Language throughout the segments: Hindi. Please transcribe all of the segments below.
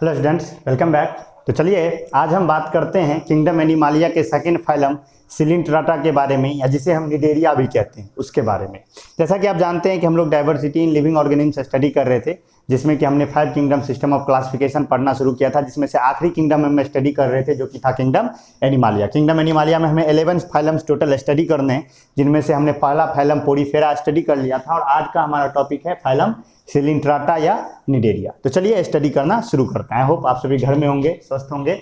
Hello students, welcome back. तो चलिए आज हम बात करते हैं किंगडम एनिमालिया के सेकंड फाइलम सिलिंट्राटा के बारे में, या जिसे हम निडेरिया भी कहते हैं उसके बारे में। जैसा कि आप जानते हैं कि हम लोग diversity in living organism study कर रहे थे, जिसमें कि हमने 5 किंगडम सिस्टम ऑफ क्लासिफिकेशन पढ़ना शुरू किया था, जिसमें से आखिरी किंगडम हम स्टडी कर रहे थे जो कि था किंगडम एनिमालिया। किंगडम एनिमालिया में हमें 11 फाइलम्स टोटल स्टडी करने हैं, जिनमें से हमने पहला फाइलम पोरीफेरा स्टडी कर लिया था और आज का हमारा टॉपिक है फाइलम सिलिंट्राटा या निडेरिया। तो चलिए स्टडी करना शुरू करते हैं। होप आप सभी घर में होंगे, स्वस्थ होंगे।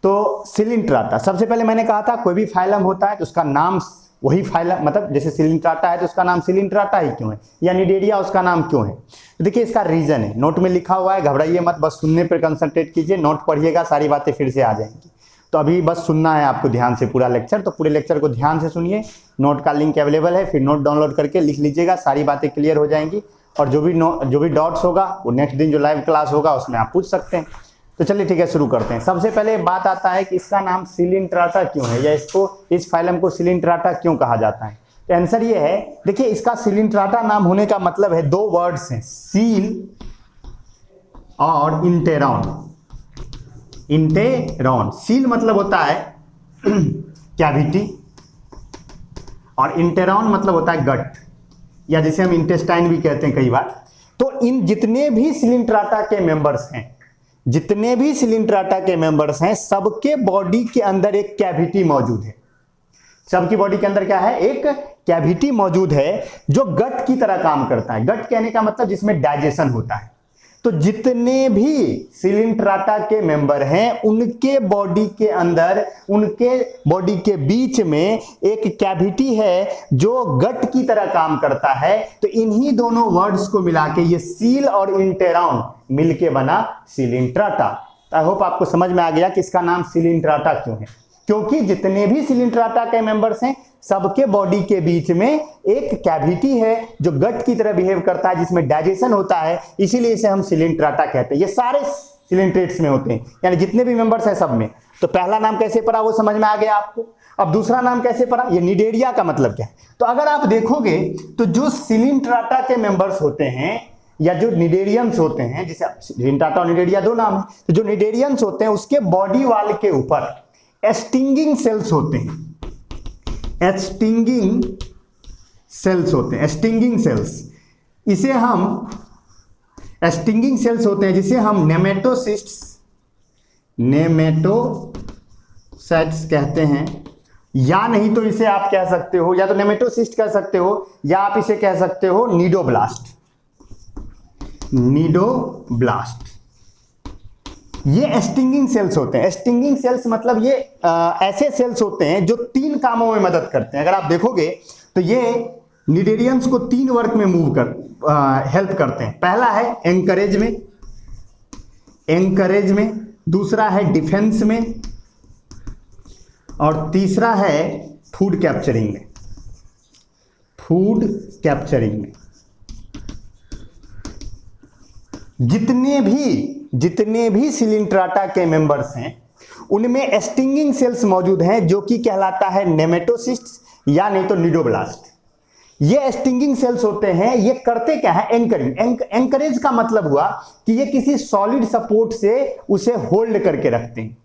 तो सिलिंट्राटा, सबसे पहले मैंने कहा था कोई भी फाइलम होता है तो उसका नाम वही फाइलम, मतलब जैसे सिलिंट्राटा है तो उसका नाम सिलिंट्राटा ही क्यों है, या निडेरिया उसका नाम क्यों है। तो देखिए इसका रीजन है, नोट में लिखा हुआ है, घबराइए मत, बस सुनने पर कंसंट्रेट कीजिए, नोट पढ़िएगा, सारी बातें फिर से आ जाएंगी। तो अभी बस सुनना है आपको ध्यान से पूरा लेक्चर, तो पूरे लेक्चर को ध्यान से सुनिए। नोट का लिंक अवेलेबल है, फिर नोट डाउनलोड करके लिख लीजिएगा, सारी बातें क्लियर हो जाएंगी। और जो भी डॉट्स होगा वो नेक्स्ट दिन जो लाइव क्लास होगा उसमें आप पूछ सकते हैं। तो चलिए ठीक है, शुरू करते हैं। सबसे पहले बात आता है कि इसका नाम सिलिंट्राटा क्यों है, या इस फाइलम को सिलिंट्राटा क्यों कहा जाता है। तो आंसर ये है, देखिए इसका सिलिंट्राटा नाम होने का मतलब है, 2 वर्ड्स हैं, सील और इंटेरॉन। इंटेरॉन, सील मतलब होता है कैविटी और इंटेरॉन मतलब होता है गट, या जिसे हम इंटेस्टाइन भी कहते हैं कई बार। तो इन जितने भी सिलिंट्राटा के मेंबर्स हैं, सबके बॉडी के अंदर एक कैविटी मौजूद है। सबकी बॉडी के अंदर क्या है, एक कैविटी मौजूद है जो गट की तरह काम करता है। गट कहने का मतलब जिसमें डाइजेशन होता है। तो जितने भी सिलिंट्राटा के मेंबर हैं उनके बॉडी के अंदर, उनके बॉडी के बीच में एक कैविटी है जो गट की तरह काम करता है। तो इन्हीं दोनों वर्ड्स को मिला के ये सील और इंटेरॉन मिलके बना सिलिंट्राटा। आई होप आपको समझ में आ गया कि इसका नाम सिलिंट्राटा क्यों है, क्योंकि जितने भी सिलिंट्राटा के मेंबर्स हैं सबके बॉडी के बीच में एक कैविटी है जो गट की तरह बिहेव करता है, जिसमें डाइजेशन होता है, इसीलिए इसे हम सिलिंट्राटा कहते हैं। ये सारे सिलिंट्रेट्स में होते हैं, यानी जितने भी मेंबर्स हैं सब में। तो पहला नाम कैसे पड़ा वो समझ में आ गया आपको। अब दूसरा नाम कैसे पड़ा, ये निडेरिया का मतलब क्या है। तो अगर आप देखोगे तो जो सिलिंट्राटा के मेंबर्स होते हैं या जो निडेरियंस होते हैं, जिसे सिलिंट्राटा और निडेरिया 2 नाम है, तो जो निडेरियंस होते हैं उसके बॉडी वाल के ऊपर स्टिंगिंग सेल्स होते हैं। स्टिंगिंग सेल्स होते हैं, स्टिंगिंग सेल्स। इसे हम स्टिंगिंग सेल्स होते हैं जिसे हम नेमेटोसाइट्स कहते हैं, या नहीं तो इसे आप कह सकते हो, या तो नेमेटोसिस्ट कह सकते हो, या आप इसे कह सकते हो नीडोब्लास्ट। ये स्टिंगिंग सेल्स होते हैं। स्टिंगिंग सेल्स मतलब ये ऐसे सेल्स होते हैं जो 3 कामों में मदद करते हैं। अगर आप देखोगे तो ये निडेरियंस को 3 वर्क में हेल्प करते हैं। पहला है एंकरेज में, दूसरा है डिफेंस में, और तीसरा है फूड कैप्चरिंग में। जितने भी सिलिंट्राटा के मेंबर्स हैं उनमें स्टिंगिंग सेल्स मौजूद हैं, जो कि कहलाता है नेमेटोसिस्ट्स या नहीं तो नीडोब्लास्ट। ये स्टिंगिंग सेल्स होते हैं, ये करते क्या है, एंकरेज का मतलब हुआ कि ये किसी सॉलिड सपोर्ट से उसे होल्ड करके रखते हैं।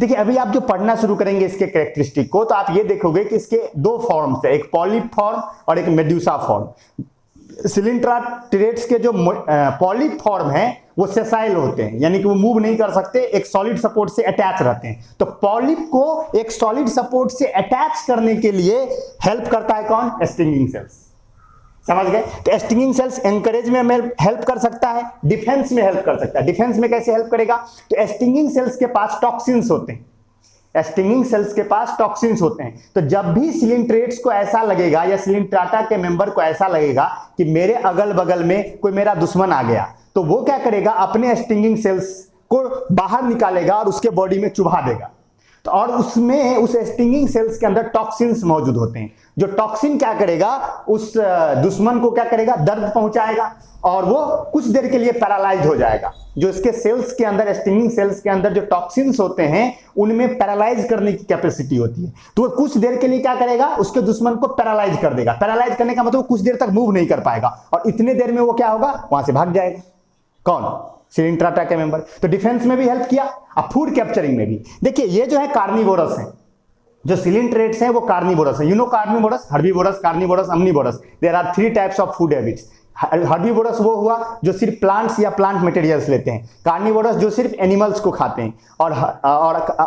देखिए अभी आप जो पढ़ना शुरू करेंगे इसके कैरेक्टरिस्टिक को, तो आप ये देखोगे कि इसके 2 फॉर्म्स है, एक पॉलिप फॉर्म और एक मेड्यूसा फॉर्म। सिलिंट्राटेट्स के जो पॉलिप फॉर्म है वो सेसाइल होते हैं, यानी कि वो मूव नहीं कर सकते, एक सॉलिड सपोर्ट से अटैच रहते हैं। तो पॉलिप को एक सॉलिड सपोर्ट से अटैच करने के लिए हेल्प करता है कौन, स्टिंगिंग सेल्स। समझ गए। तो स्टिंगिंग सेल्स एंकरेज में हेल्प कर सकता है, डिफेंस में हेल्प कर सकता है। डिफेंस में कैसे हेल्प करेगा, तो स्टिंगिंग सेल्स के पास टॉक्सिन्स होते हैं। तो जब भी सिलिंट्रेट्स को ऐसा लगेगा या सिलिंट्राटा के मेंबर को ऐसा लगेगा कि मेरे अगल बगल में कोई मेरा दुश्मन आ गया, तो वो क्या करेगा, अपने स्टिंगिंग सेल्स को बाहर निकालेगा और उसके बॉडी में चुभा देगा। तो और उसमें उस स्टिंगिंग सेल्स के अंदर टॉक्सिन्स मौजूद होते हैं। जो टॉक्सिन क्या करेगा, उस दुश्मन को क्या करेगा, दर्द पहुंचाएगा और वो कुछ देर के लिए पैरालाइज हो जाएगा। जो इसके सेल्स के अंदर, स्टिंगिंग सेल्स के अंदर जो टॉक्सिन्स होते हैं उनमें पैरालाइज करने की कैपेसिटी होती है। तो वो कुछ देर के लिए क्या करेगा, उसके दुश्मन को पैरालाइज कर देगा। पैरालाइज करने का मतलब कुछ देर तक मूव नहीं कर पाएगा और इतने देर में वो क्या होगा, वहां से भाग जाएगा। कौन? सिलिंट्राटा के मेंबर। तो डिफेंस में भी हेल्प किया, अब फूड कैप्चरिंग में भी। देखिए ये जो है कार्निवोरस है, जो सिलिंट्रेट्स हैं वो कार्निवोरस है। You know carnivorous, herbivorous, carnivorous, omnivorous. There are 3 types of food habits. Herbivorous वो हुआ जो सिर्फ प्लांट्स या प्लांट मटेरियल्स लेते हैं, कार्निवोरस जो सिर्फ एनिमल्स को खाते हैं, और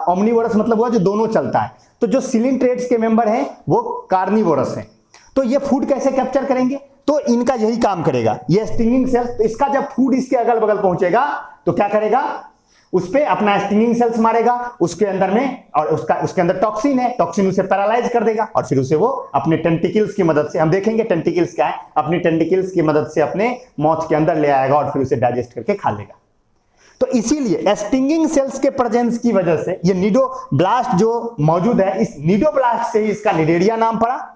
ओमनिवोरस मतलब हुआ जो दोनों चलता है। तो जो सिलिंट्रेट्स के मेंबर हैं वो कार्निवोरस हैं। तो ये फूड कैसे कैप्चर करेंगे? तो इनका यही काम करेगा, ये स्टिंगिंग सेल्स। तो इसका जब फूड इसके अगल बगल पहुंचेगा तो क्या करेगा? उस पे अपना स्टिंगिंग सेल्स मारेगा उसके अंदर में, और उसके अंदर टॉक्सिन है, टॉक्सिन उसे पैरालाइज कर देगा, और फिर उसे वो अपने टेंटिकल्स की मदद से, हम देखेंगे टेंटिकल्स क्या है, अपनी टेंटिकल्स की मदद से अपने माउथ के अंदर ले आएगा और फिर उसे डाइजेस्ट करके खा लेगा। तो इसीलिए स्टिंगिंग सेल्स के प्रेजेंस की वजह से ये निडोब्लास्ट जो मौजूद है, इस निडोब्लास्ट से ही इसका निडेरिया नाम पड़ा।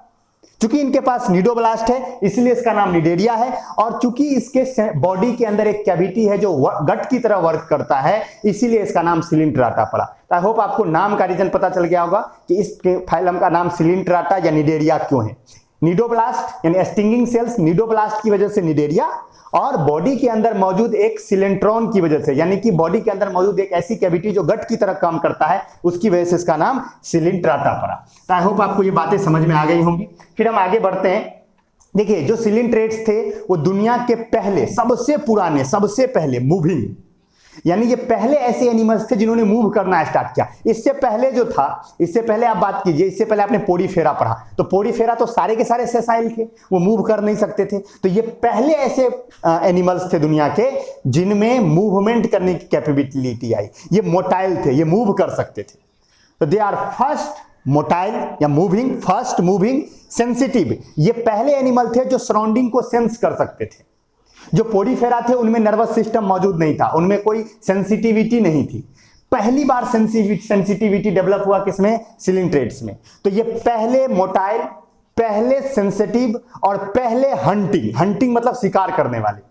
चूंकि इनके पास निडोब्लास्ट है इसलिए इसका नाम निडेरिया है, और चूंकि इसके बॉडी के अंदर एक कैविटी है जो गट की तरह वर्क करता है, इसीलिए इसका नाम सिलिंट्राटा पड़ा। तो आई होप आपको नाम का रीजन पता चल गया होगा कि इस फाइलम का नाम सिलिंट्राटा या निडेरिया क्यों है। निडोब्लास्ट यानी स्टिंगिंग सेल्स, निडोब्लास्ट की वजह से निडेरिया, और बॉडी के अंदर मौजूद एक सिलेंट्रॉन की वजह से, यानी कि बॉडी के अंदर मौजूद एक ऐसी कैविटी जो गट की तरह काम करता है, उसकी वजह से इसका नाम सिलिंट्राटा पड़ा। तो आई होप आपको ये बातें समझ में आ गई होंगी। फिर हम आगे बढ़ते हैं। देखिए जो सिलिंट्रेट्स थे वो दुनिया के पहले, सबसे पुराने, सबसे पहले मूविंग, यानी ये पहले ऐसे एनिमल्स थे जिन्होंने मूव करना स्टार्ट किया। इससे पहले जो था, इससे पहले आप बात कीजिए, इससे पहले आपने पोडीफेरा पढ़ा, तो पोडीफेरा तो सारे के सारे सेसाइल थे, वो मूव कर नहीं सकते थे। तो ये पहले ऐसे एनिमल्स थे दुनिया के जिनमें मूवमेंट करने की कैपेबिलिटी आई। ये मोटाइल थे, ये मूव कर सकते थे। तो दे आर फर्स्ट मोटाइल या मूविंग, फर्स्ट मूविंग, सेंसिटिव। ये पहले एनिमल थे जो सराउंडिंग को सेंस कर सकते थे। जो पोडीफेरा थे उनमें नर्वस सिस्टम मौजूद नहीं था, उनमें कोई सेंसिटिविटी नहीं थी। पहली बार सेंसिटिविटी डेवलप हुआ किसमें? सिलिंट्रेट्स में। तो ये पहले मोटाइल, पहले सेंसिटिव, और पहले हंटिंग मतलब शिकार करने वाले।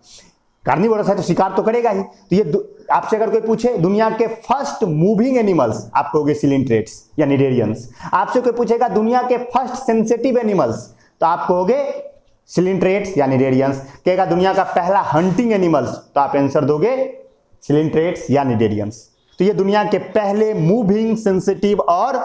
कार्निवोरस है तो शिकार तो करेगा ही। तो ये आपसे अगर कोई पूछे दुनिया के फर्स्ट मूविंग एनिमल्स, आप कहोगे सिलिंट्रेट्स या निडेरियंस। आपसे कोई पूछेगा दुनिया के फर्स्ट सेंसिटिव एनिमल्स, तो आप कहोगे सिलिंट्रेट्स या निडेरियंस। कहेगा दुनिया का पहला हंटिंग एनिमल्स, तो आप आंसर दोगे सिलिंट्रेट्स या निडेरियंस। तो ये दुनिया के पहले मूविंग, सेंसिटिव और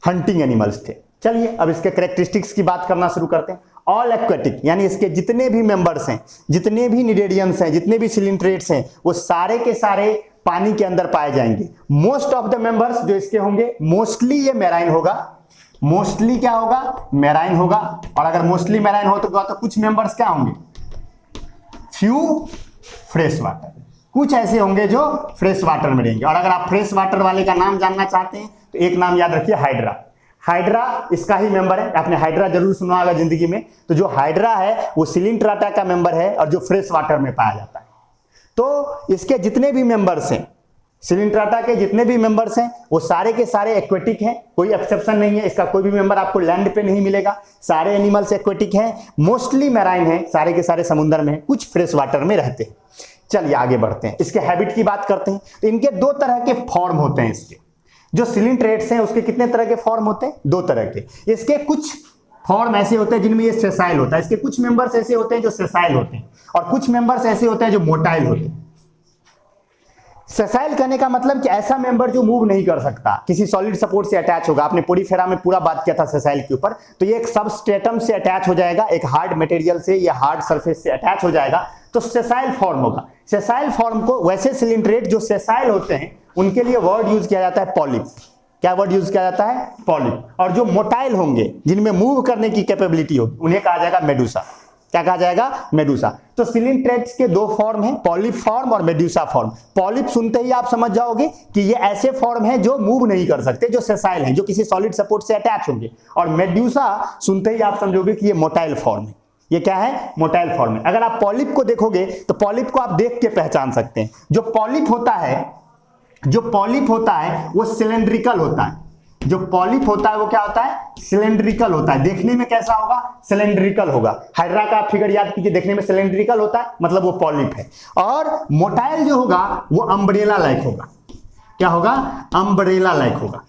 हंटिंग एनिमल्स थे। चलिए अब इसके कैरेक्टरिस्टिक्स की बात करना शुरू करते हैं। ऑल एक्वेटिक, यानी इसके जितने भी मेंबर्स हैं, जितने भी निडेरियंस हैं, जितने भी सिलिंट्रेट्स हैं, वो सारे के सारे पानी के अंदर पाए जाएंगे। मोस्ट ऑफ द मेंबर्स जो इसके होंगे, मोस्टली ये मैराइन होगा। मोस्टली क्या होगा? मैराइन होगा। और अगर मोस्टली मैराइन हो तो कुछ मेंबर्स क्या होंगे? फ्यू फ्रेश वाटर, कुछ ऐसे होंगे जो फ्रेश वाटर में रहेंगे। और अगर आप फ्रेश वाटर वाले का नाम जानना चाहते हैं तो एक नाम याद रखिए, हाइड्रा। हाइड्रा इसका ही मेंबर है, आपने हाइड्रा जरूर सुना होगा जिंदगी में। तो जो हाइड्रा है वो सिलिंट्राटा का मेंबर है और जो फ्रेश वाटर में पाया जाता है। तो इसके जितने भी मेंबर्स हैं, सिलिंट्राटा के जितने भी मेंबर्स हैं, वो सारे के सारे एक्वेटिक हैं, कोई एक्सेप्शन नहीं है। इसका कोई भी मेंबर आपको लैंड पे नहीं मिलेगा। सारे एनिमल्स एक्वेटिक हैं, मोस्टली मैराइन हैं, सारे के सारे समुद्र में हैं, कुछ फ्रेश वाटर में रहते हैं। चलिए आगे बढ़ते हैं, इसके हैबिट की बात करते हैं। तो इनके 2 तरह के फॉर्म होते हैं। इसके जो सिलिंट्रेट्स हैं उसके कितने तरह के फॉर्म होते हैं? 2 तरह के। इसके कुछ फॉर्म ऐसे होते हैं जिनमें ये सेसाइल होता है। इसके कुछ मेंबर्स ऐसे होते हैं जो सेसाइल होते हैं, और कुछ मेंबर्स ऐसे होते हैं जो मोटाइल होते हैं। सेसाइल कहने का मतलब कि ऐसा मेंबर जो मूव नहीं कर सकता, किसी सॉलिड सपोर्ट से अटैच होगा। आपने पोडीफेरा में पूरा बात किया था सेसाइल के ऊपर। तो ये एक सबस्ट्रेटम से अटैच हो जाएगा, एक हार्ड मटेरियल से या हार्ड सरफेस से अटैच हो जाएगा, तो सेसाइल फॉर्म होगा। सेसाइल फॉर्म को वैसे सिलिंट्रेट जो सेसाइल होते हैं उनके लिए वर्ड यूज किया जाता है पॉलिप। क्या वर्ड यूज किया जाता है? पॉलिप। और जो मोटाइल होंगे, जिनमें मूव करने की कैपेबिलिटी होगी, उन्हें कहा जाएगा मेडुसा। क्या कहा जाएगा? मेडुसा। तो सिलिंट्रेट्स के 2 फॉर्म हैं, पॉलिप फॉर्म और मेडुसा फॉर्म। पॉलिप सुनते ही आप समझ जाओगे कि ये ऐसे फॉर्म हैं जो मूव नहीं कर सकते, जो सेसाइल हैं, जो किसी सॉलिड सपोर्ट से अटैच होंगे। और मेडुसा सुनते ही आप समझोगे कि ये मोटाइल फॉर्म है। ये क्या है? मोटाइल फॉर्म है। अगर आप पॉलिप को देखोगे तो पॉलिप को आप देख के पहचान सकते हैं। जो पॉलिप होता है वो सिलेंड्रिकल होता है। जो पॉलिप होता है वो क्या होता है? सिलेंड्रिकल होता है। देखने में कैसा होगा? सिलेंड्रिकल होगा। हाइड्रा का आप फिगर याद कीजिए, देखने में सिलेंड्रिकल होता है, मतलब वो पॉलिप है। और मोटाइल जो होगा वो अम्ब्रेला लाइक होगा। क्या होगा? अम्ब्रेला लाइक होगा।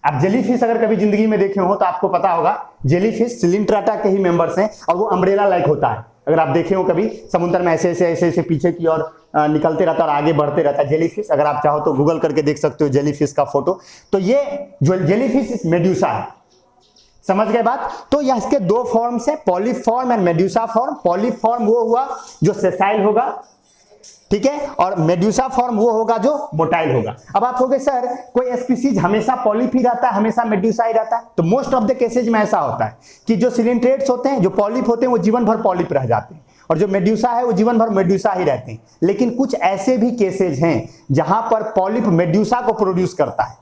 आप जेलीफिश अगर कभी जिंदगी में देखे हो तो आपको पता होगा जेलीफिश सिलिंट्राटा के ही मेंबर्स हैं और वो अम्ब्रेला लाइक होता है। अगर आप देखे हो कभी समुद्र में ऐसे ऐसे ऐसे ऐसे पीछे की ओर निकलते रहता है और आगे बढ़ते रहता है जेलीफिश। अगर आप चाहो तो गूगल करके देख सकते हो जेलीफिश का फोटो। तो ये जो जेलीफिश मेड्यूसा है, समझ गए बात। तो यह इसके दो फॉर्म्स है, polyform and medusa form. Polyform वो हुआ जो सेसाइल होगा, ठीक है, और मेड्यूसा फॉर्म वो होगा जो मोटाइल होगा। अब आप कहोगे सर कोई स्पीसीज हमेशा पॉलिप ही रहता है, हमेशा मेड्यूसा ही रहता है? तो मोस्ट ऑफ द केसेज में ऐसा होता है कि जो सिलिंट्रेट्स होते हैं, जो पॉलिप होते हैं, वो जीवन भर पॉलिप रह जाते हैं, और जो मेड्यूसा है वो जीवन भर मेड्यूसा ही रहते हैं। लेकिन कुछ ऐसे भी केसेज हैं जहां पर पॉलिप मेड्यूसा को प्रोड्यूस करता है।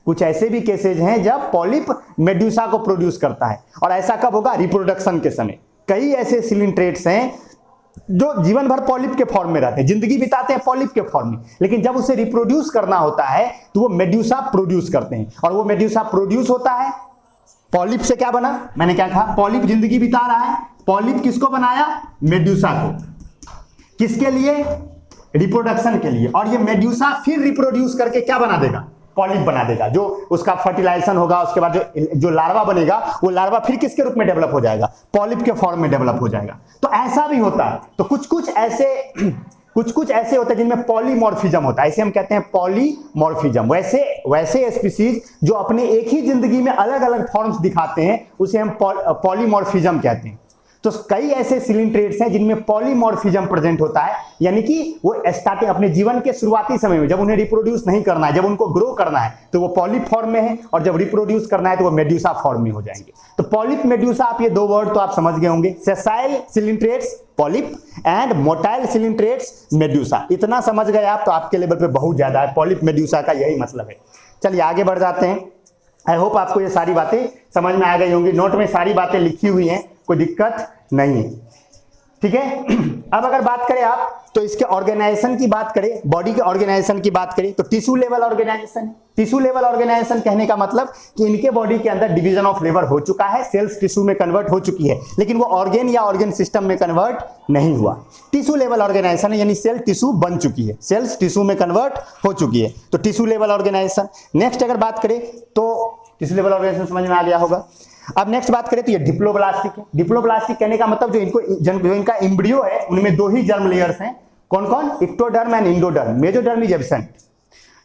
कुछ ऐसे भी केसेज हैं जब पॉलिप मेड्यूसा को प्रोड्यूस करता है, और ऐसा कब होगा? रिप्रोडक्शन के समय। कई ऐसे सिलिंट्रेट्स हैं जो जीवन भर पॉलिप के फॉर्म में रहते हैं, जिंदगी बिताते हैं पॉलिप के फॉर्म में, लेकिन जब उसे रिप्रोड्यूस करना होता है तो वो मेड्यूसा प्रोड्यूस करते हैं। और वो मेड्यूसा प्रोड्यूस होता है पॉलिप से। क्या बना? मैंने क्या कहा? पॉलिप जिंदगी बिता रहा है, पॉलिप किसको बनाया? मेड्यूसा को। किसके लिए? रिप्रोडक्शन के लिए। और ये मेड्यूसा फिर रिप्रोड्यूस करके क्या बना देगा? पॉलिप बना देगा। जो उसका फर्टिलाइजेशन होगा, उसके बाद जो लार्वा बनेगा, वो लार्वा फिर किसके रूप में डेवलप हो जाएगा? पॉलिप के फॉर्म में डेवलप हो जाएगा। तो ऐसा भी होता है। तो कुछ कुछ ऐसे होते हैं जिनमें पॉलीमॉर्फिज्म होता है, ऐसे हम कहते हैं पॉलीमॉर्फिज्म। वैसे स्पीसीज जो अपने एक ही जिंदगी में अलग अलग फॉर्म्स दिखाते हैं, उसे हम पॉलीमॉर्फिज्म कहते हैं। तो कई ऐसे सिलिंट्रेट्स हैं जिनमें पॉलीमॉर्फिज्म प्रेजेंट होता है, यानी कि वो स्टार्टिंग अपने जीवन के शुरुआती समय में, जब उन्हें रिप्रोड्यूस नहीं करना है, जब उनको ग्रो करना है, तो वो पॉलिप फॉर्म में है, और जब रिप्रोड्यूस करना है तो वो मेड्यूसा फॉर्म में हो जाएंगे। तो पॉलिप मेड्यूसा, आप ये दो वर्ड तो आप समझ गए होंगे। Sessile coelenterates polyp and motile coelenterates medusa. इतना समझ गए आप तो आपके लेवल पे बहुत ज्यादा है। पॉलिप मेड्यूसा का यही मतलब है। चलिए आगे बढ़ जाते हैं। आई होप आपको ये सारी बातें समझ में आ गई होंगी। नोट में सारी बातें लिखी हुई हैं, कोई दिक्कत नहीं है, ठीक है। अब अगर बात करें आप तो इसके ऑर्गेनाइजेशन की बात करें, बॉडी के ऑर्गेनाइजेशन की बात करें तो tissue level organisation. Tissue level organisation कहने का मतलब कि इनके बॉडी के अंदर डिवीजन ऑफ लेबर हो चुका है, सेल्स टिश्यू में कन्वर्ट हो चुकी है, लेकिन वो ऑर्गेन या ऑर्गन सिस्टम में कन्वर्ट नहीं हुआ। टिश्यू लेवल ऑर्गेनाइजेशन है, यानी सेल टिश्यू बन चुकी है, सेल्स टिश्यू में कन्वर्ट हो चुकी है, तो टिश्यू लेवल ऑर्गेनाइजेशन। नेक्स्ट अगर बात करें तो टिश्यू लेवल ऑर्गेनाइजेशन समझ में आ गया होगा। अब नेक्स्ट बात करें तो ये डिप्लोब्लास्टिक है। डिप्लोब्लास्टिक कहने का मतलब जो इनका एम्ब्रियो है उनमें दो ही जर्म लेयर्स हैं। कौन कौन? Ectoderm and endoderm. Mesoderm is absent.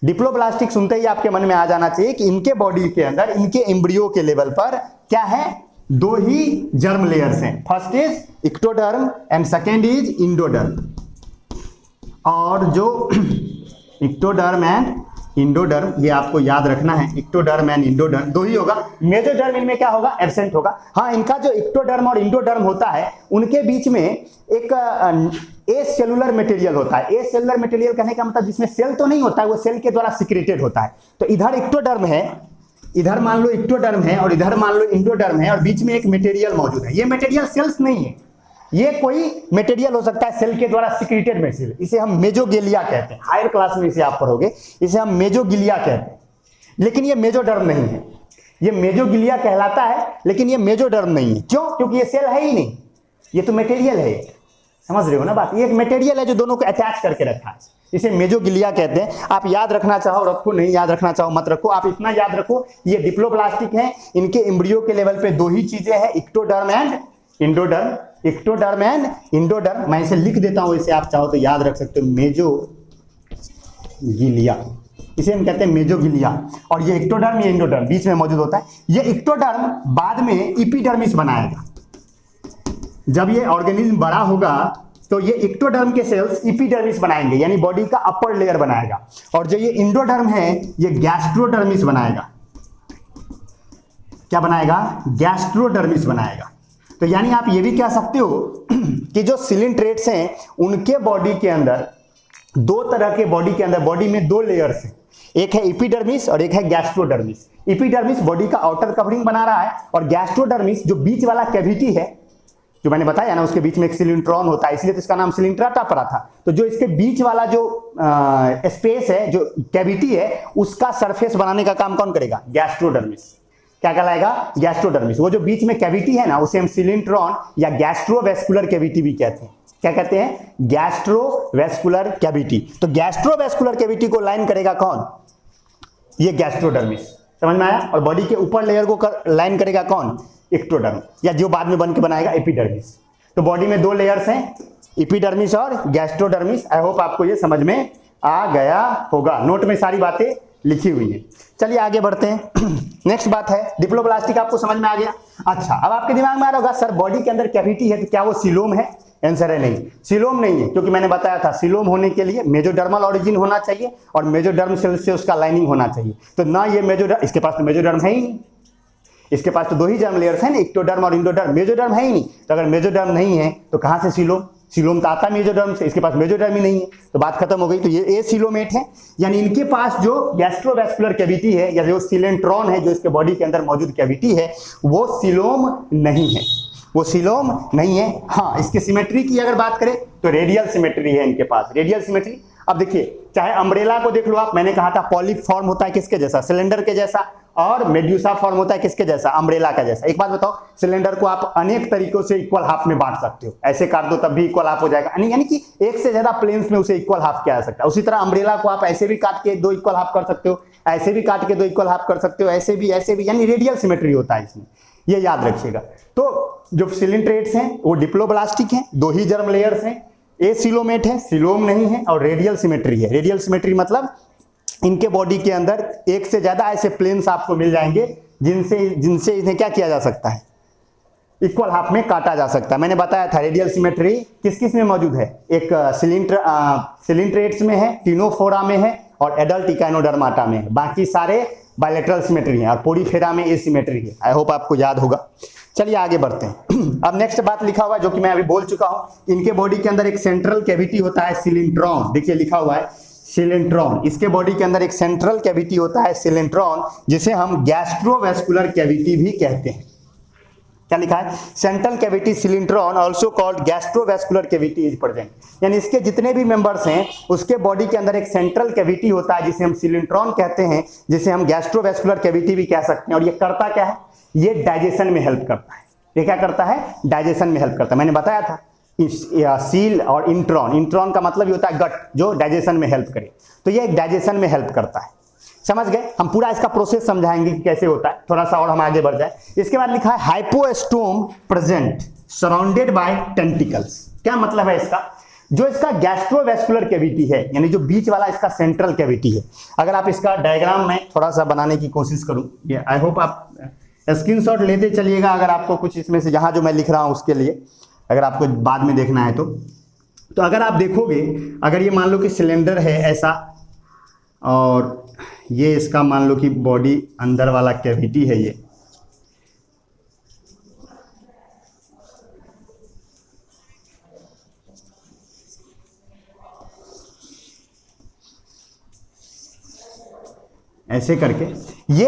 Diploblastic सुनते ही आपके मन में आ जाना चाहिए कि इनके बॉडी के अंदर, इनके एम्ब्रियो के लेवल पर क्या है? दो ही जर्म लेयर्स हैं। First is ectoderm and second is endoderm. और जो इक्टोडर्म एंड इंडोडर्म, ये आपको याद रखना है, इक्टोडर्म एंड इंडोडर्म दो ही होगा। मेजोडर्म इनमें क्या होगा? एब्सेंट होगा। हाँ, इनका जो इक्टोडर्म और इंडोडर्म होता है उनके बीच में एक ए सेलुलर मटेरियल होता है। ए सेलुलर मटेरियल कहने का मतलब जिसमें सेल तो नहीं होता है, वो सेल के द्वारा सिक्रेटेड होता है। तो इधर इक्टोडर्म है, इधर मान लो इक्टोडर्म है, और इधर मान लो इंडोडर्म है, और बीच में एक मटेरियल मौजूद है। ये मटेरियल सेल्स नहीं है, ये कोई मटेरियल हो सकता है सेल के द्वारा सिक्रेटेड मटेरियल। इसे हम मेजोगिलिया कहते हैं। हायर क्लास में इसे आप पढ़ोगे, इसे हम मेजोगिलिया कहते हैं। लेकिन ये मेजोडर्म नहीं है, ये मेजोगिलिया कहलाता है, लेकिन ये मेजोडर्म नहीं है। क्यों? क्योंकि ये सेल है ही नहीं, ये तो मटेरियल है। समझ रहे हो ना बात? ये एक मटेरियल है जो दोनों को अटैच करके रखा है, इसे मेजोगिलिया कहते हैं। आप याद रखना चाहो रखो, नहीं याद रखना चाहो मत रखो। आप इतना याद रखो, ये डिप्लोब्लास्टिक है, इनके एम्ब्रियो के लेवल पे दो ही चीजें हैं, ectoderm and endoderm. Ectoderm and endoderm, मैं इसे लिख देता हूं, इसे आप चाहो तो याद रख सकते हो, मेजोगिलिया, इसे हम कहते हैं मेजोगिलिया। और ये इक्टोडर्म, ये इंडोडर्म बीच में मौजूद होता है। ये इक्टोडर्म बाद में एपिडर्मिस बनाएगा। जब ये ऑर्गेनिज्म बड़ा होगा तो ये इक्टोडर्म के सेल्स एपिडर्मिस बनाएंगे, यानी बॉडी का अपर लेयर बनाएगा। और जो ये इंडोडर्म है, ये गैस्ट्रोडर्मिस बनाएगा। क्या बनाएगा? गैस्ट्रोडर्मिस बनाएगा। तो यानी आप ये भी कह सकते हो कि जो सिलिंट्रेट्स हैं उनके बॉडी के अंदर दो तरह के, बॉडी में दो लेयर्स हैं, एक है एपिडर्मिस और एक है गैस्ट्रोडर्मिस। एपिडर्मिस बॉडी का आउटर कवरिंग बना रहा है, और गैस्ट्रोडर्मिस जो बीच वाला कैविटी है, जो मैंने बताया ना, उसके बीच में एक सिलिंट्रॉन होता है, इसलिए तो इसका नाम सिलिंट्राटा पड़ा था। तो जो इसके बीच वाला जो स्पेस है, जो कैविटी है, उसका सरफेस बनाने का काम कौन करेगा? गैस्ट्रोडर्मिस। क्या कहलाएगा? गैस्ट्रोडर्मिस। वो जो बीच में कैविटी है ना, उसे हम सिलिंट्रॉन या गैस्ट्रोवेस्कुलर कैविटी भी कहते हैं। क्या कहते हैं? Gastrovascular cavity. तो गैस्ट्रोवेस्कुलर कैविटी को लाइन करेगा कौन? ये गैस्ट्रोडर्मिस। समझ में आया? और बॉडी के ऊपर लेयर को लाइन करेगा कौन? इक्टोडर्म, या जो बाद में बन के बनाएगा एपिडर्मिस। तो बॉडी में दो लेयर्स हैं, एपिडर्मिस और गैस्ट्रोडर्मिस। आई होप आपको ये समझ में आ गया होगा, नोट में सारी बातें लिखी हुई हैं। चलिए आगे बढ़ते हैं। नेक्स्ट बात है डिप्लोब्लास्टिक, आपको समझ में आ गया। अच्छा, अब आपके दिमाग में आ रहा होगा सर बॉडी के अंदर कैविटी है तो क्या वो सीलोम है? आंसर है नहीं, सीलोम नहीं है, क्योंकि मैंने बताया था सीलोम होने के लिए मेजोडर्मल ऑरिजिन होना चाहिए और मेजोडर्म सेल से उसका लाइनिंग होना चाहिए। तो ना ये मेजोडर्म, इसके पास तो मेजोडर्म है ही नहीं, इसके पास तो दो ही जर्म लेयर्स हैं ना, एक्टोडर्म और इंडोडर्म, मेजोडर्म है ही नहीं। तो अगर मेजोडर्म नहीं है तो कहां से सीलोम? सीलोम तो आता मेजोडर्म से, इसके पास मेजोडर्म ही नहीं है, तो बात खत्म हो गई। तो ये एसीलोमेट है, यानी इनके पास जो गैस्ट्रोवैस्कुलर कैविटी है या जो सिलेंट्रॉन है जो इसके बॉडी के अंदर मौजूद कैविटी है वो सीलोम नहीं है, वो सीलोम नहीं है। हाँ, इसके सिमेट्री की अगर बात करें तो रेडियल सिमेट्री है इनके पास, रेडियल सिमेट्री। अब देखिए चाहे अम्ब्रेला को देख लो आप, मैंने कहा था पॉलिप फॉर्म होता है किसके जैसा? सिलेंडर के जैसा, और मेड्यूसा फॉर्म होता है किसके जैसा? अम्ब्रेला का जैसा। एक बात बताओ, सिलेंडर को आप अनेक तरीकों से इक्वल हाफ में बांट सकते हो, ऐसे काट दो तब भी इक्वल हाफ हो जाएगा, यानी कि एक से ज्यादा प्लेन्स में उसे इक्वल हाफ किया जा सकता है। उसी तरह अम्ब्रेला को आप ऐसे भी काट के दो इक्वल हाफ कर सकते हो, ऐसे भी काट के दो इक्वल हाफ कर सकते हो, ऐसे भी, यानी रेडियल सिमेट्री होता है इसमें, ये याद रखिएगा। तो जो सिलिंट्रेट्स हैं वो डिप्लोब्लास्टिक हैं, दो ही जर्म लेयर्स हैं, एसिलोमेट है, सिलोम नहीं है, और रेडियल सिमेट्री है। रेडियल सिमेट्री मतलब इनके बॉडी के अंदर एक से ज्यादा ऐसे प्लेन्स आपको मिल जाएंगे जिनसे इन्हें क्या किया जा सकता है? इक्वल हाफ में काटा जा सकता है। मैंने बताया था रेडियल सिमेट्री किस किस में मौजूद है, एक सिलिंट्रेट्स में है, टिनोफोरा में है और एडल्ट इकाइनोडर्माटा में है, बाकी सारे बायलैटरल सिमेट्री है और पोरीफेरा में एसिमेट्री है। आई होप आपको याद होगा। चलिए आगे बढ़ते हैं। अब नेक्स्ट बात लिखा हुआ है जो कि मैं अभी बोल चुका हूं, इनके बॉडी के अंदर एक सेंट्रल कैविटी होता है सिलिंट्रॉन, देखिए लिखा हुआ है सिलिंट्रॉन। इसके बॉडी के अंदर एक सेंट्रल कैविटी होता है सिलिंट्रॉन, जिसे हम गैस्ट्रोवैस्कुलर कैविटी भी कहते हैं। क्या लिखा है? Central cavity coelenteron also called gastrovascular cavity is present, यानी इसके जितने भी मेंबर्स हैं उसके बॉडी के अंदर एक सेंट्रल कैविटी होता है जिसे हम सिलिंट्रॉन कहते हैं, जिसे हम गैस्ट्रोवैस्कुलर कैविटी भी कह सकते हैं। और ये करता क्या है? ये डाइजेशन में हेल्प करता है। ये क्या करता है? डाइजेशन में हेल्प करता है। मैंने बताया था सील और इंट्रॉन, इंट्रॉन का मतलब ये होता है गट, जो डाइजेशन में हेल्प करे, तो ये डाइजेशन में हेल्प करता है। समझ गए? हम पूरा इसका प्रोसेस समझाएंगे कि कैसे होता है, थोड़ा सा और हम आगे बढ़ जाए। इसके बाद लिखा है hypostome present surrounded by tentacles. क्या मतलब है इसका? जो इसका गैस्ट्रोवैस्कुलर कैविटी है, यानी जो बीच वाला इसका सेंट्रल कैविटी है, अगर आप इसका डायग्राम में थोड़ा सा बनाने की कोशिश करूं, ये आई होप आप स्क्रीनशॉट लेते चलिएगा अगर आपको कुछ इसमें से जहां जो मैं लिख रहा हूं उसके लिए, अगर आपको बाद में देखना है तो अगर आप देखोगे, अगर ये मान लो कि सिलेंडर है ऐसा, और ये इसका मान लो कि बॉडी अंदर वाला कैविटी है, ये ऐसे करके, ये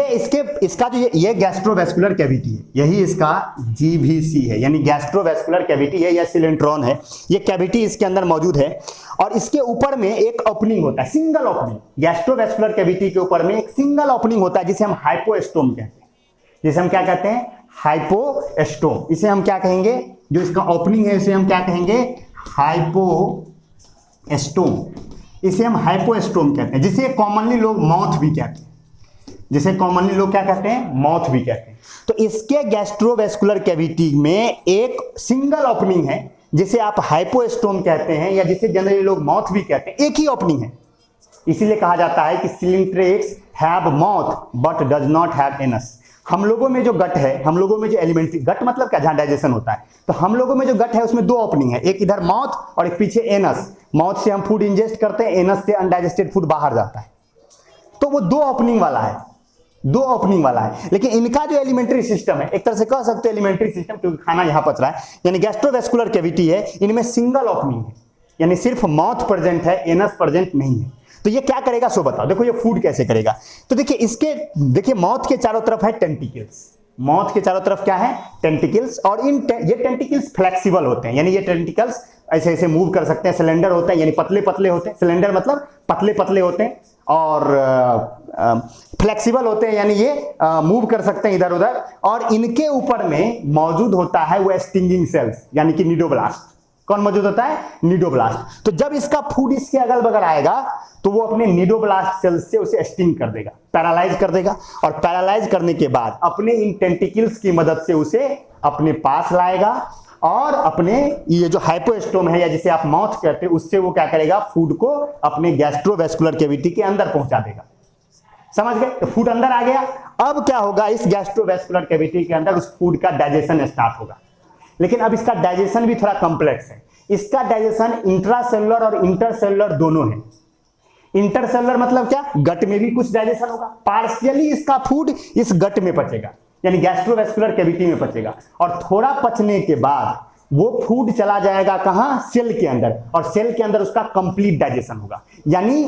इसका जो ये गैस्ट्रोवैस्कुलर कैविटी है, यही इसका जीवीसी है, यानी गैस्ट्रोवैस्कुलर कैविटी है या सिलेंट्रॉन है। ये कैविटी इसके अंदर मौजूद है और इसके ऊपर में एक ओपनिंग होता है, सिंगल ओपनिंग। गैस्ट्रोवैस्कुलर कैविटी के ऊपर में एक सिंगल ओपनिंग होता है जिसे हम हाइपोस्टोम कहते हैं। जिसे हम क्या कहते हैं? हाइपोस्टोम। इसे हम क्या कहेंगे? जो इसका ओपनिंग है इसे हम क्या कहेंगे? हाइपोस्टोम। इसे हम हाइपोस्टोम कहते हैं, जिसे कॉमनली लोग माउथ भी कहते हैं, जिसे कॉमनली लोग क्या कहते हैं? माउथ भी कहते हैं। तो इसके गैस्ट्रोवैस्कुलर कैविटी में एक सिंगल ओपनिंग है जिसे आप हाइपोस्टोम कहते हैं, या जिसे जनरली लोग माउथ भी कहते हैं। एक ही ओपनिंग है, इसीलिए कहा जाता है कि coelenterates have mouth but does not have anus. हम लोगों में जो गट है, हम लोगों में जो एलिमेंट्री गट मतलब क्या? जहां डाइजेशन होता है, तो हम लोगों में जो गट है उसमें दो ओपनिंग है, एक इधर माउथ और एक पीछे एनस। माउथ से हम फूड इंजेस्ट करते हैं, एनस से अनडाइजेस्टेड फूड बाहर जाता है, तो वो दो ओपनिंग वाला है, दो ओपनिंग वाला है। लेकिन इनका जो एलिमेंट्री सिस्टम है, एक तरह से कह सकते हो एलिमेंट्री सिस्टम, क्योंकि खाना यहां पच रहा है, यानी गैस्ट्रोवैस्कुलर कैविटी है, इनमें सिंगल ओपनिंग है, यानी सिर्फ माउथ प्रेजेंट है, एनस प्रेजेंट नहीं है। तो ये क्या करेगा सो बताओ। देखो ये फूड कैसे करेगा, तो देखिए माउथ के चारों तरफ है टेंटिकल्स। माउथ के चारों तरफ क्या है? टेंटिकल्स। और ये टेंटिकल्स फ्लेक्सिबल होते हैं, यानी ये टेंटिकल्स ऐसे ऐसे मूव कर सकते हैं। सिलेंडर होते हैं, यानी पतले पतले होते हैं। सिलेंडर मतलब पतले पतले होते हैं, और फ्लेक्सिबल होते हैं, यानी ये मूव कर सकते हैं इधर उधर। और इनके ऊपर में मौजूद होता है वो स्टिंगिंग सेल्स, यानी कि निडोब्लास्ट। कौन मौजूद होता है? निडोब्लास्ट। तो जब इसका फूड इसके अगल बगल आएगा तो वो अपने निडोब्लास्ट सेल्स से उसे स्टिंग कर देगा, पैरालाइज कर देगा, और पैरालाइज करने के बाद अपने इन टेंटिकल्स की मदद से उसे अपने पास लाएगा और अपने ये जो हाइपोस्टोम है या जिसे आप माउथ कहते हैं उससे वो क्या करेगा, फूड को अपने गैस्ट्रोवेस्कुलर कैविटी के अंदर पहुंचा देगा। समझ गए? तो फूड अंदर आ गया। अब क्या होगा, इस गैस्ट्रोवेस्कुलर कैविटी के अंदर उस फूड का डाइजेशन स्टार्ट होगा। लेकिन अब इसका डाइजेशन भी थोड़ा कॉम्प्लेक्स है। इसका डाइजेशन इंट्रासेलुलर और इंटरसेलुलर दोनों है। इंटरसेलुलर मतलब क्या, गट में भी कुछ डाइजेशन होगा, पार्शियली इसका फूड इस गट में पचेगा यानी गैस्ट्रोवेस्कुलर कैविटी में पचेगा, और थोड़ा पचने के बाद वो फूड चला जाएगा कहां, सेल के अंदर, और सेल के अंदर उसका कंप्लीट डाइजेशन होगा। यानी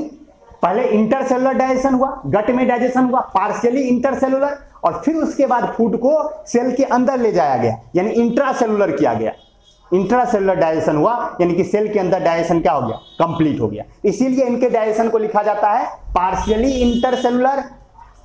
पहले इंटरसेलुलर डाइजेशन हुआ, गट में डाइजेशन हुआ, पार्शियली इंटरसेलुलर, और फिर उसके बाद फूड को सेल के अंदर ले जाया गया यानी इंट्रासेलुलर किया गया। इंट्रासेलुलर डाइजेशन हुआ यानी कि सेल के अंदर डाइजेशन क्या हो गया, कंप्लीट हो गया। इसीलिए इनके डाइजेशन को लिखा जाता है पार्शियली इंटरसेलुलर,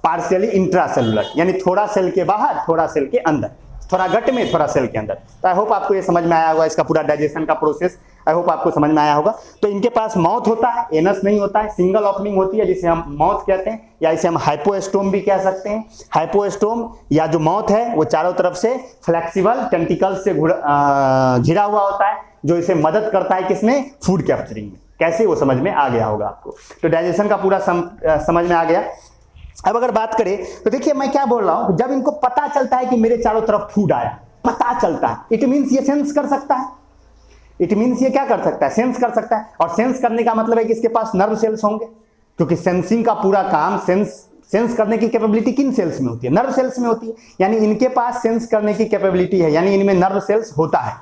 पार्शियली इंट्रासेलुलर, यानी थोड़ा सेल के बाहर थोड़ा सेल के अंदर, थोड़ा गट में थोड़ा सेल के अंदर। तो आई होप आपको ये समझ में आया होगा, इसका पूरा डाइजेशन का प्रोसेस आई होप आपको समझ में आया होगा। तो इनके पास माउथ होता है, एनस नहीं होता है, सिंगल ओपनिंग होती है जिसे हम माउथ कहते हैं, या इसे हम हाइपोस्टोम भी कह सकते हैं। हाइपोस्टोम या जो माउथ है वो चारों तरफ से फ्लेक्सिबल टेंटिकल्स से घिरा हुआ होता है, जो इसे मदद करता है किसमें, फूड कैप्चरिंग में। कैसे, वो समझ में आ गया होगा आपको। तो डाइजेशन का पूरा समझ में आ गया। अब अगर बात करें तो देखिए मैं क्या बोल रहा हूं, जब इनको पता चलता है कि मेरे चारों तरफ फूड आया, पता चलता है, इट मींस ये सेंस कर सकता है। इट मींस ये क्या कर सकता है, सेंस कर सकता है। और सेंस करने का मतलब है कि इसके पास नर्व सेल्स होंगे, क्योंकि सेंसिंग का पूरा काम सेंस करने की कैपेबिलिटी किन सेल्स में होती है, नर्व सेल्स में होती है। यानी इनके पास सेंस करने की कैपेबिलिटी है, यानी इनमें नर्व सेल्स होता है।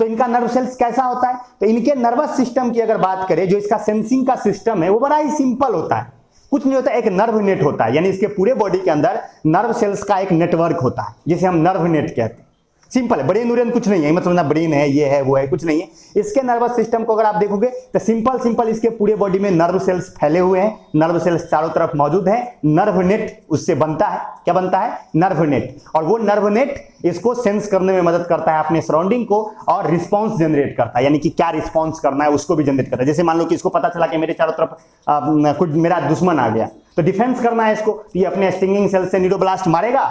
तो इनका नर्व सेल्स कैसा होता है, तो इनके नर्वस सिस्टम की अगर बात करें, जो इसका सेंसिंग का सिस्टम है वो बड़ा ही सिंपल होता है, कुछ नहीं होता, एक नर्व नेट होता है। यानी इसके पूरे बॉडी के अंदर नर्व सेल्स का एक नेटवर्क होता है जिसे हम नर्व नेट कहते हैं। सिंपल है, ब्रेन उरेन कुछ नहीं है, मतलब ना ब्रेन है, ये है वो है, कुछ नहीं है। इसके नर्वस सिस्टम को अगर आप देखोगे तो सिंपल इसके पूरे बॉडी में नर्व सेल्स फैले हुए हैं, नर्व सेल्स चारों तरफ मौजूद है, नर्व नेट उससे बनता है। क्या बनता है, नर्व नेट। और वो नर्व नेट इसको सेंस करने में मदद करता है अपने सराउंडिंग को, और रिस्पॉन्स जनरेट करता है, यानी कि क्या रिस्पॉन्स करना है उसको भी जनरेट करता है। जैसे मान लो कि इसको पता चला कि मेरे चारों तरफ कुछ मेरा दुश्मन आ गया, तो डिफेंस करना है इसको, ये अपने स्टिंगिंग सेल से न्यूरोब्लास्ट मारेगा,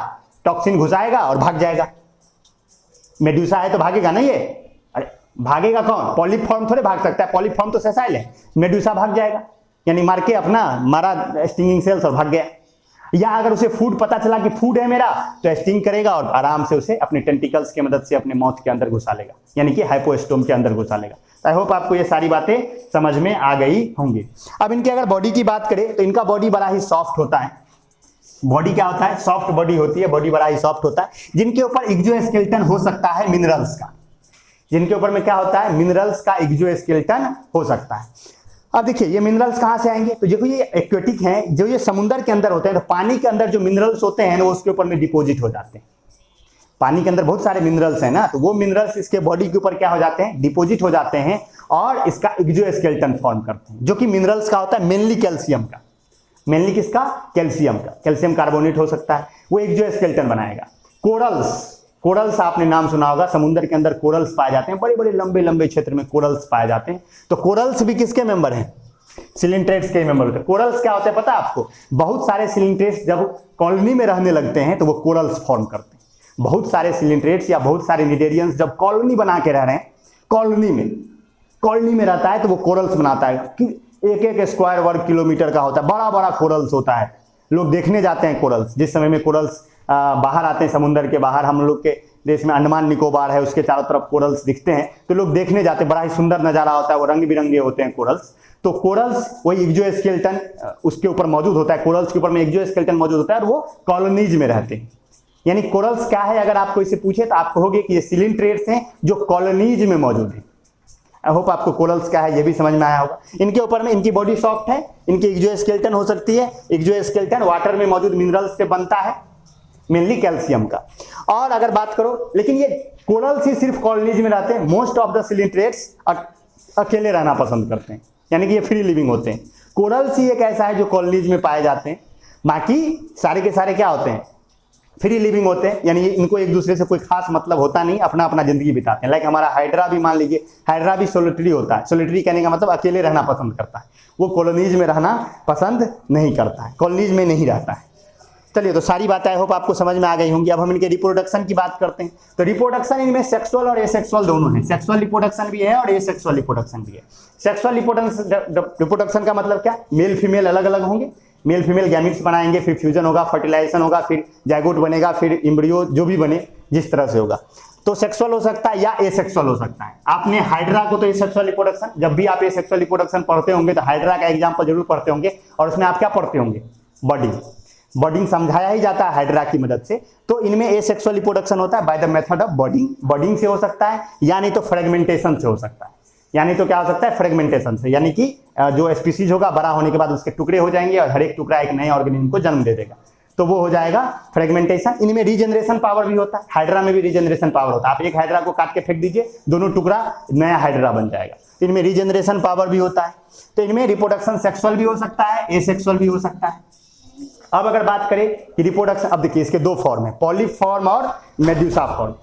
टॉक्सिन घुसाएगा और भाग जाएगा। मेडुसा है तो भागेगा ना ये, अरे भागेगा कौन, पॉलीफॉर्म थोड़े भाग सकता है, पॉलीफॉर्म तो सेसाइल है, मेडुसा भाग जाएगा, यानी मार के अपना मारा स्टिंगिंग सेल्स और भाग गया। या अगर उसे फूड पता चला कि फूड है मेरा, तो स्टिंग करेगा और आराम से उसे अपने टेंटिकल्स की मदद से अपने माउथ के अंदर घुसा लेगा, यानी कि हाइपोस्टोम के अंदर घुसा लेगा। आई होप आपको ये सारी बातें समझ में आ गई होंगी। अब इनकी अगर बॉडी की बात करें तो इनका बॉडी बड़ा ही सॉफ्ट होता है। बॉडी क्या होता है, सॉफ्ट बॉडी होती है, बॉडी बड़ा ही सॉफ्ट होता है, जिनके ऊपर एक्सोस्केलेटन हो सकता है मिनरल्स का। जिनके ऊपर में क्या होता है, मिनरल्स का एक्सोस्केलेटन हो सकता है। अब देखिए ये मिनरल्स कहां से आएंगे, तो देखो ये एक्वेटिक हैं, जो ये समुद्र के अंदर होते हैं, तो पानी के अंदर जो मिनरल्स होते हैं वो उसके ऊपर में डिपोजिट हो जाते हैं। पानी के अंदर बहुत सारे मिनरल्स हैं ना, तो वो मिनरल्स इसके बॉडी के ऊपर क्या हो जाते हैं, डिपोजिट हो जाते हैं, और इसका एक्सोस्केलेटन फॉर्म करते हैं, जो कि मिनरल्स का होता है मेनली कैल्शियम का। मेनली किसका, कैल्शियम का, कैल्शियम कार्बोनेट हो सकता है, वो एक्सोस्केलेटन बनाएगा। कोरल्स आपने नाम सुना होगा, समुद्र के अंदर कोरल्स पाए जाते हैं, बड़े बड़े लंबे लंबे क्षेत्र में कोरल्स पाए जाते हैं। तो कोरल्स भी किसके मेंबर हैं, सिलिंट्रेट्स के मेंबर होते हैं। कोरल्स क्या होते हैं पता है आपको, बहुत सारे सिलिंट्रेट्स जब कॉलोनी में रहने लगते हैं तो वो कोरल्स फॉर्म करते हैं। बहुत सारे सिलिंट्रेट्स या बहुत सारे निडेरियंस जब कॉलोनी बना के रह रहे हैं, कॉलोनी में रहता है तो वो कोरल्स बनाता है कि एक स्क्वायर वर्ग किलोमीटर का होता है, बड़ा बड़ा कोरल्स होता है। लोग देखने जाते हैं कोरल्स, जिस समय में कोरल्स बाहर आते हैं समुद्र के बाहर, हम लोग के देश में अंडमान निकोबार है, उसके चारों तरफ कोरल्स दिखते हैं, तो लोग देखने जाते हैं, बड़ा ही सुंदर नजारा होता है, वो रंग बिरंगे होते हैं कोरल्स। तो कोरल्स वही एक्सोस्केलेटन उसके ऊपर मौजूद होता है, कोरल्स के ऊपर में एक्सोस्केलेटन मौजूद होता है, और वो कॉलोनीज में रहते हैं। यानी कोरल्स क्या है, अगर आपको इसे पूछे तो आप कहोगे कि ये सिलिंट्रेट्स हैं जो कॉलोनीज में मौजूद है। आई होप आपको कोरल्स क्या है ये भी समझ में आया होगा। इनके ऊपर में इनकी बॉडी सॉफ्ट है, इनकी एक्सोस्केलेटन हो सकती है, एक्सोस्केलेटन वाटर में मौजूद मिनरल्स से बनता है, मेनली कैल्शियम का। और अगर बात करो, लेकिन ये कोरल्स ही सिर्फ कॉलोनीज में रहते हैं, मोस्ट ऑफ द सिलिंट्रेट्स अकेले रहना पसंद करते हैं, यानी कि ये फ्री लिविंग होते हैं। कोरल्स ही एक ऐसा है जो कॉलोनीज में पाए जाते हैं, बाकी सारे के सारे क्या होते हैं, फ्री लिविंग होते हैं, यानी इनको एक दूसरे से कोई खास मतलब होता नहीं, अपना अपना जिंदगी बिताते हैं। लाइक हमारा हाइड्रा भी मान लीजिए, हाइड्रा भी सोलिटरी होता है। सोलिटरी कहने का मतलब अकेले रहना पसंद करता है, वो कॉलोनीज में रहना पसंद नहीं करता है, कॉलोनीज में नहीं रहता है। चलिए, तो सारी बातें आई होप आपको समझ में आ गई होंगी। अब हम इनके रिप्रोडक्शन की बात करते हैं। तो रिप्रोडक्शन इनमें सेक्सुअल और एसेक्सुअल दोनों है। सेक्सुअल रिप्रोडक्शन भी है और एसेक्सुअल रिप्रोडक्शन भी है। सेक्सुअल रिप्रोडक्शन का मतलब क्या, मेल फीमेल अलग अलग होंगे, मेल फीमेल गैमिट्स बनाएंगे, फिर फ्यूजन होगा, फर्टिलाइजेशन होगा, फिर जाइगोट बनेगा, फिर एम्ब्रियो, जो भी बने जिस तरह से होगा। तो सेक्सुअल हो सकता है या एसेक्सुअल हो सकता है। आपने हाइड्रा को तो एसेक्सुअल रिप्रोडक्शन, जब भी आप एसेक्सुअल रिप्रोडक्शन पढ़ते होंगे तो हाइड्रा का एग्जांपल जरूर पढ़ते होंगे, और उसमें आप क्या पढ़ते होंगे, बॉडिंग। बॉडिंग समझाया ही जाता है हाइड्रा की मदद से। तो इनमें एसेक्सुअल रिप्रोडक्शन होता है by the method of bonding. Bonding से हो सकता है, या नहीं तो फ्रेगमेंटेशन से हो सकता है। यानी तो क्या हो सकता है, फ्रेगमेंटेशन से, यानी कि जो स्पीसीज होगा बड़ा होने के बाद उसके टुकड़े हो जाएंगे और हर एक टुकड़ा एक नए ऑर्गेनिज्म को जन्म दे देगा, तो वो हो जाएगा फ्रेगमेंटेशन। इनमें रीजनरेशन पावर भी होता है, हाइड्रा में भी रीजनरेशन पावर होता है। आप एक हाइड्रा को काट के फेंक दीजिए, दोनों टुकड़ा नया हाइड्रा बन जाएगा। इनमें रीजनरेशन पावर भी होता है। तो इनमें रिप्रोडक्शन सेक्सुअल भी हो सकता है, एसेक्सुअल भी हो सकता है। अब अगर बात करें कि रिप्रोडक्शन, अब देखिए इसके दो फॉर्म है, पॉलिप फॉर्म और मेड्यूसा फॉर्म।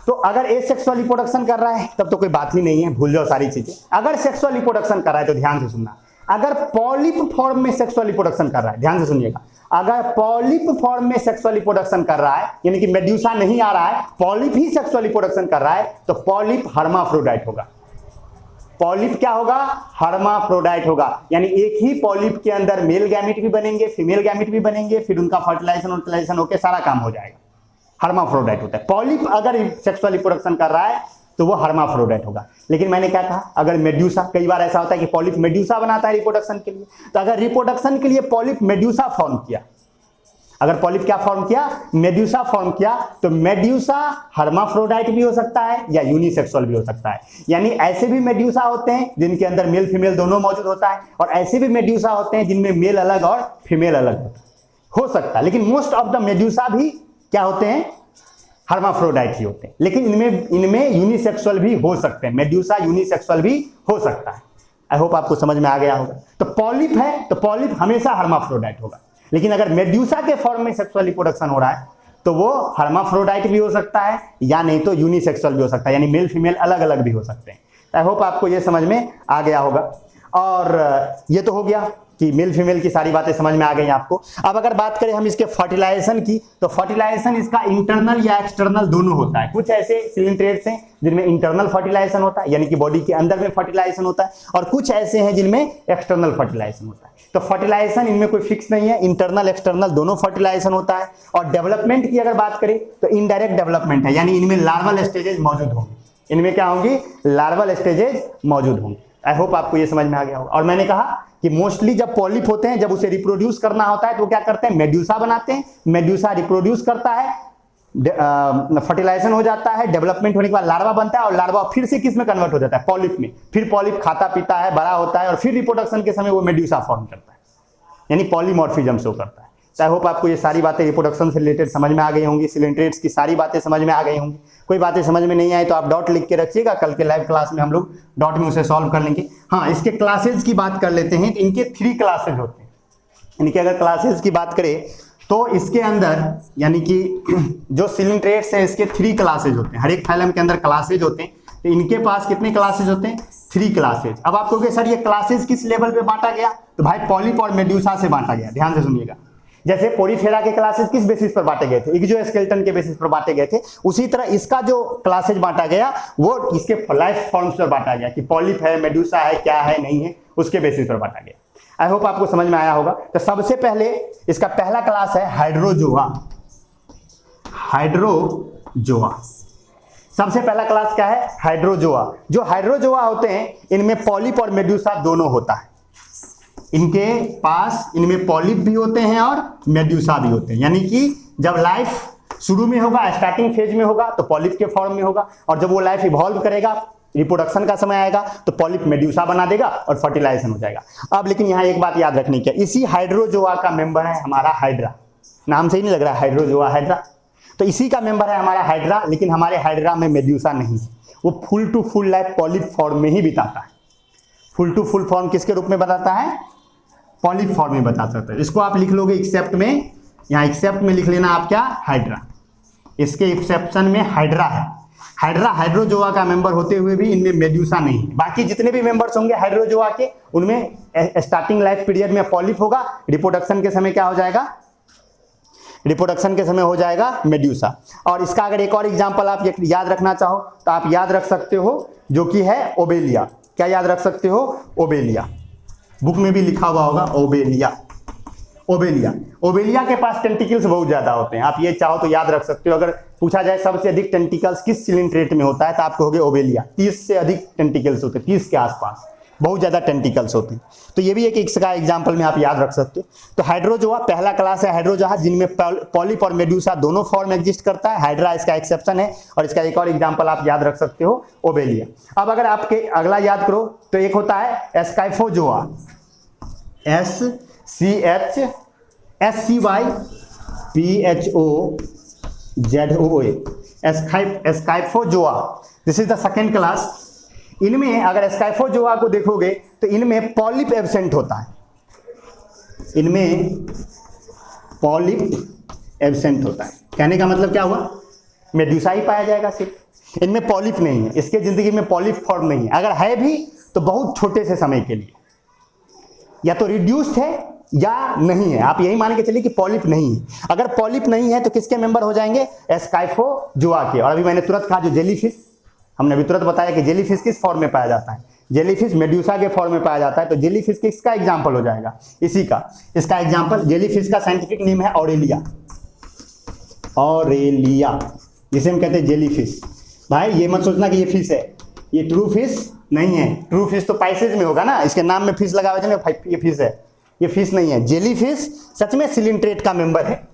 तो अगर एसेक्सुअल रिप्रोडक्शन कर रहा है तब तो कोई बात ही नहीं है, भूल जाओ सारी चीजें। अगर सेक्सुअल रिप्रोडक्शन कर रहा है तो ध्यान से सुनना, अगर पॉलिप फॉर्म में सेक्सुअल रिप्रोडक्शन कर रहा है, ध्यान से सुनिएगा, अगर पॉलिप फॉर्म में सेक्सुअल रिप्रोडक्शन कर रहा है, यानी कि मेड्यूसा नहीं आ रहा है, पॉलिप ही सेक्सुअल रिप्रोडक्शन कर रहा है, तो पॉलिप हर्माफ्रोडाइट होगा। पॉलिप क्या होगा, हर्माफ्रोडाइट होगा। यानी एक ही पॉलिप के अंदर मेल गैमिट भी बनेंगे, फीमेल गैमिट भी बनेंगे, फिर उनका फर्टिलाइजेशन होकर सारा काम हो जाएगा। हर्माफ्रोडाइट होता है। पॉलिप अगर सेक्सुअल रिप्रोडक्शन कर रहा है तो वो हर्माफ्रोडाइट होगा। लेकिन मैंने क्या कहा, अगर मेड्यूसा, कई बार ऐसा होता है कि पॉलिप मेड्यूसा बनाता है रिप्रोडक्शन के लिए, तो अगर रिप्रोडक्शन के लिए पॉलिप मेड्यूसा फॉर्म किया, अगर पॉलिप क्या फॉर्म किया, मेड्यूसा फॉर्म किया, तो मेड्यूसा हर्माफ्रोडाइट भी हो सकता है या यूनिसेक्सुअल भी हो सकता है। यानी ऐसे भी मेड्यूसा होते हैं जिनके अंदर मेल फीमेल दोनों मौजूद होता है, और ऐसे भी मेड्यूसा होते हैं जिनमें मेल अलग और फीमेल अलग होता है, हो सकता है। लेकिन मोस्ट ऑफ द मेड्यूसा भी क्या होते हैं, हर्माफ्रोडाइट ही होते हैं। लेकिन इनमें यूनिसेक्सुअल भी हो सकते हैं, मेड्यूसा यूनिसेक्सुअल भी हो सकता है। आई होप आपको समझ में आ गया होगा। तो पॉलिप है तो पॉलिप हमेशा हर्माफ्रोडाइट होगा। लेकिन अगर मेड्यूसा के फॉर्म में सेक्सुअल रिप्रोडक्शन हो रहा है तो वो हर्माफ्रोडाइट भी हो सकता है, या नहीं तो यूनिसेक्सुअल भी हो सकता है, यानी मेल फीमेल अलग अलग भी हो सकते हैं। आई होप आपको ये समझ में आ गया होगा। और ये तो हो गया कि मेल फीमेल की सारी बातें समझ में आ गई आपको। अब अगर बात करें हम इसके फर्टिलाइजेशन की, तो फर्टिलाइजेशन इसका इंटरनल या एक्सटर्नल दोनों होता है। कुछ ऐसे सिलिंट्रेट्स हैं जिनमें इंटरनल फर्टिलाइजेशन होता है, यानी कि बॉडी के अंदर में फर्टिलाइजेशन होता है, और कुछ ऐसे हैं जिनमें एक्सटर्नल फर्टिलाइजेशन होता है। तो फर्टिलाइजेशन इनमें कोई फिक्स नहीं है, इंटरनल एक्सटर्नल दोनों फर्टिलाइजेशन होता है। और डेवलपमेंट की अगर बात करें तो इनडायरेक्ट डेवलपमेंट है, यानी इनमें लार्वल स्टेजेस मौजूद होंगे। इनमें क्या होंगी, लार्वल स्टेजेस मौजूद होंगे। आई होप आपको ये समझ में आ गया होगा। और मैंने कहा कि मोस्टली जब पॉलिप होते हैं, जब उसे रिप्रोड्यूस करना होता है तो क्या करते हैं, मेड्यूसा बनाते हैं। मेड्यूसा रिप्रोड्यूस करता है, फर्टिलाइजेशन हो जाता है, डेवलपमेंट होने के बाद लार्वा बनता है, और लार्वा फिर से किस में कन्वर्ट हो जाता है, पॉलिप में। फिर पॉलिप खाता पीता है, बड़ा होता है, और फिर रिप्रोडक्शन के समय वो मेड्यूसा फॉर्म करता है, यानी पॉलीमॉर्फिज्म शो करता है। आई होप आपको ये सारी बातें रिप्रोडक्शन से रिलेटेड समझ में आ गई होंगी, सिलिंट्रेट्स की सारी बातें समझ में आ गई होंगी। कोई बातें समझ में नहीं आई तो आप डॉट लिख के रखिएगा, कल के लाइव क्लास में हम लोग डॉट में उसे सॉल्व कर लेंगे। हाँ, इसके क्लासेज की बात कर लेते हैं। तो इनके 3 क्लासेज होते हैं। इनके अगर क्लासेज की बात करें तो इसके अंदर, यानी कि जो सिलिंट्रेट्स हैं इसके 3 क्लासेज होते हैं। हर एक फाइलम के अंदर क्लासेज होते हैं। तो इनके पास कितने क्लासेज होते हैं, 3 क्लासेज। अब आप कहोगे सर ये क्लासेज किस लेवल पे बांटा गया, तो भाई पॉलिप और मेड्यूसा से बांटा गया। ध्यान से सुनिएगा, जैसे पोरीफेरा के क्लासेस किस बेसिस पर बांटे गए थे, एक्सोस्केलेटन के बेसिस पर बांटे गए थे, उसी तरह इसका जो क्लासेज बांटा गया वो इसके लाइफ फॉर्म्स पर बांटा गया कि पॉलिप है, मेड्यूसा है, क्या है, नहीं है, उसके बेसिस पर बांटा गया। आई होप आपको समझ में आया होगा। तो सबसे पहले इसका पहला क्लास है हाइड्रोजोआ। हाइड्रोजोआ सबसे पहला क्लास क्या है, हाइड्रोजोआ। जो हाइड्रोजोआ होते हैं इनमें पॉलिप और मेड्यूसा दोनों होता है। इनके पास, इनमें पॉलिप भी होते हैं और मेड्यूसा भी होते हैं। यानी कि जब लाइफ शुरू में होगा, स्टार्टिंग फेज में होगा, तो पॉलिप के फॉर्म में होगा, और जब वो लाइफ इवॉल्व करेगा, रिप्रोडक्शन का समय आएगा, तो पॉलिप मेड्यूसा बना देगा और फर्टिलाइजेशन हो जाएगा। अब लेकिन यहाँ एक बात याद रखनी है, इसी हाइड्रोजोआ का मेंबर है हमारा हाइड्रा। नाम से ही नहीं लग रहा है हाइड्रोजोआ, हाइड्रा, तो इसी का मेंबर है हमारा हाइड्रा। लेकिन हमारे हाइड्रा में मेड्यूसा नहीं है, वो full to full life polyp form में ही बिताता है। फुल टू फुल फॉर्म किसके रूप में बताता है, पॉलिप फॉर्म में बता सकते हैं। इसको आप लिख लोगे एक्सेप्ट में, यहाँ एक्सेप्ट में लिख लेना आप क्या, हाइड्रा। इसके एक्सेप्शन में हाइड्रा है। हाइड्रा हाइड्रोजोआ का मेंबर होते हुए भी इनमें मेड्यूसा नहीं है। बाकी जितने भी मेंबर्स होंगे हाइड्रोजोआ के, उनमें स्टार्टिंग लाइफ पीरियड में पॉलिप होगा, रिप्रोडक्शन के समय क्या हो जाएगा, रिप्रोडक्शन के समय हो जाएगा मेड्यूसा। और इसका अगर एक और एग्जाम्पल आप याद रखना चाहो तो आप याद रख सकते हो, जो कि है ओबेलिया। क्या याद रख सकते हो? ओबेलिया। बुक में भी लिखा हुआ होगा ओबेलिया। ओबेलिया, ओबेलिया के पास टेंटिकल्स बहुत ज्यादा होते हैं। आप ये चाहो तो याद रख सकते हो। अगर पूछा जाए सबसे अधिक टेंटिकल्स किस सिलिंट्रेट में होता है तो आप कहोगे ओबेलिया। 30 से अधिक टेंटिकल्स होते हैं, 30 के आसपास बहुत ज्यादा टेंटिकल्स होते हैं। तो ये भी एक इसका एग्जांपल में आप याद रख सकते हो। तो हाइड्रोजोआ पहला क्लास है हाइड्रोजोआ, जिनमें पॉलिप और मेड्यूसा दोनों फॉर्म एग्जिस्ट करता है। हाइड्रा इसका एक्सेप्शन है। और इसका एक और एग्जांपल आप याद रख सकते हो ओबेलिया। अब अगर आपके अगला याद करो तो एक होता है एस्काइफोजोआ, SCHSCYPHOZOA, एस्काइफोजोआ। This is the second class. इनमें अगर एस्काइफोजोआ को देखोगे तो इनमें पॉलिप एब्सेंट होता है। इनमें पॉलिप एब्सेंट होता है। कहने का मतलब क्या हुआ? मेड्यूसा ही पाया जाएगा सिर्फ, इनमें पॉलिप नहीं है। इसके जिंदगी में पॉलिप फॉर्म नहीं है। अगर है भी तो बहुत छोटे से समय के लिए, या तो रिड्यूस्ड है या नहीं है। आप यही मान के चलिए कि पॉलिप नहीं है। अगर पॉलिप नहीं है तो किसके मेंबर हो जाएंगे? एस्काइफोजोआ के। और अभी मैंने तुरंत कहा जो जेलीफिश, हमने अभी तुरंत बताया कि जेलीफिश किस फॉर्म में पाया जाता है? जेलीफिश मेड्यूसा के फॉर्म में पाया जाता है। तो जेलीफिश किसका एग्जांपल हो जाएगा? इसी का। इसका एग्जांपल, जेलीफिश का साइंटिफिक नेम है ऑरेलिया। ऑरेलिया, जिसे हम कहते हैं जेलीफिश। भाई ये मत सोचना कि ये फिश है, ये ट्रू फिश नहीं है। ट्रू फिश तो पाइसेज में होगा ना, इसके नाम में फिश लगा हुआ है, ये फिश है। ये फिश नहीं है। जेलीफिश सच में सिलिंट्रेट का मेंबर है,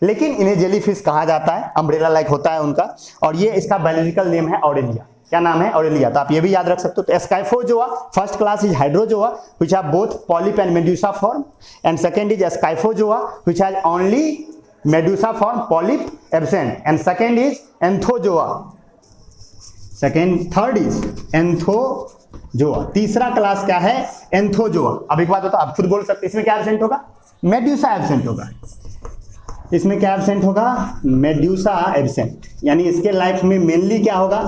लेकिन इन्हें जेलीफिश कहा जाता है। अम्ब्रेला लाइक होता है उनका। और ये इसका बायोलॉजिकल नेम है ऑरेलिया। क्या नाम है? ऑरेलिया। तो आप ये भी याद रख सकते हो। तो scyphozoa first class is hydrozoa which have both polyp and medusa form, and second is scyphozoa which has only medusa form, polyp absent, and second is anthozoa. Third is anthozoa. तीसरा क्लास क्या है? एंथोजोआ। अब एक बात बताओ, आप खुद बोल सकते, इसमें क्या एब्सेंट होगा? मेड्यूसा एब्सेंट होगा। इसमें क्या एब्सेंट होगा? Medusa absent. यानी इसके लाइफ में मेनली क्या होगा?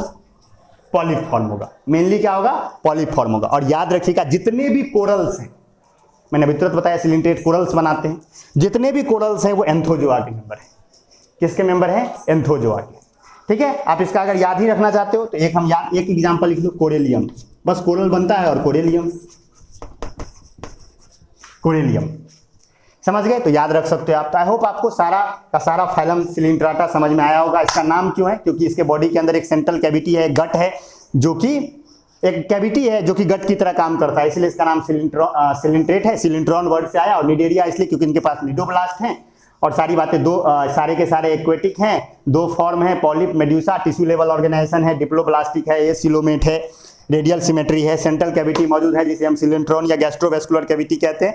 पॉलिप फॉर्म होगा। मेनली क्या होगा? पॉलिप फॉर्म होगा। और याद रखिएगा, जितने भी कोरल्स हैं, मैंने अभी तुरंत बताया सिलिंट्रेट कोरल्स बनाते हैं, जितने भी कोरल्स हैं वो एंथोजोआ के मेंबर है। किसके मेंबर है? एंथोजोआ के। ठीक है। आप इसका अगर याद ही रखना चाहते हो तो एक एग्जाम्पल लिख लो, कोरेलियम। बस कोरल बनता है और कोरेलियम समझ गए? तो याद रख सकते हो आप। तो आई होप आपको सारा का सारा फाइलम सिलिंट्राटा समझ में आया होगा। इसका नाम क्यों है? क्योंकि इसके बॉडी के अंदर एक सेंट्रल कैविटी है, गट है, जो कि एक कैविटी है जो कि गट की तरह काम करता है, इसलिए इसका नाम सिलिंट्रेट है। सिलिंट्रॉन वर्ड से आया। और निडेरिया इसलिए क्योंकि इनके पास निडोब्लास्ट हैं। और सारी बातें सारे के सारे एक्वेटिक हैं। दो फॉर्म है, polyp, medusa. Tissue level organisation है, डिप्लोब्लास्टिक है, ये सिलोमेट है, रेडियल सिमेट्री है, सेंट्रल कैविटी मौजूद है जिसे हम सिलिंट्रॉन या गैस्ट्रोवेस्कुलर कैविटी कहते हैं।